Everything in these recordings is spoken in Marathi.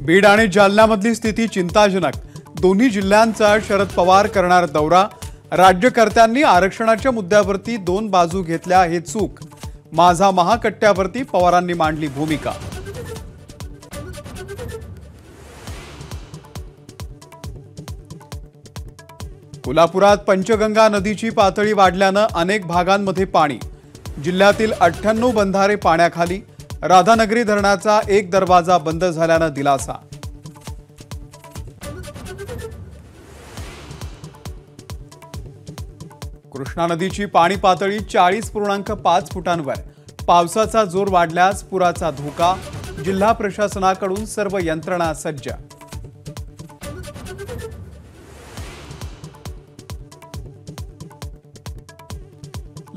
बीड आणि जालन्यामधली स्थिती चिंताजनक। दोन्ही जिल्ह्यांचा शरद पवार करणार दौरा। राज्यकर्त्यांनी आरक्षणाच्या मुद्द्यावरती दोन बाजू घेतल्या हे चूक। माझा महाकट्ट्यावरती पवारांनी मांडली भूमिका। कोल्हापुरात पंचगंगा नदीची पातळी वाढल्याने अनेक भागांमध्ये पाणी। जिल्ह्यातील 98 बंधारे पाण्याखाली। राधानगरी धरणाचा एक दरवाजा बंद झाल्याने दिलासा। कृष्णा नदीची पाणी पातळी 40.5 फुटांवर। पावसाचा जोर वाढल्यास पुराचा धोका। जिल्हा प्रशासनाकडून सर्व यंत्रणा सज्ज।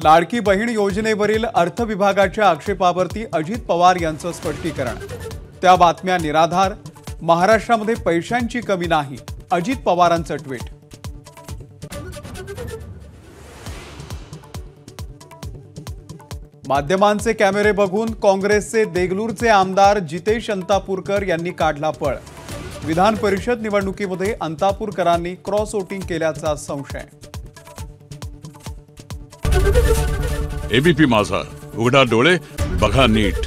लाडकी बहीण योजनेवरील अर्थ विभागाच्या आक्षेपावरती अजित पवार यांचं स्पष्टीकरण। त्या बातम्या निराधार। महाराष्ट्रामध्ये पैशांची कमी नाही, अजित पवारांचं ट्विट। माध्यमांचे कॅमेरे बघून काँग्रेसचे देगलूरचे आमदार जितेश अंतापूरकर यांनी काढला पळ। विधान परिषद निवडणुकीमध्ये अंतापूरकरांनी क्रॉस वोटिंग केल्याचा संशय। एबीपी माझा, उघडा डोळे बघा नीट।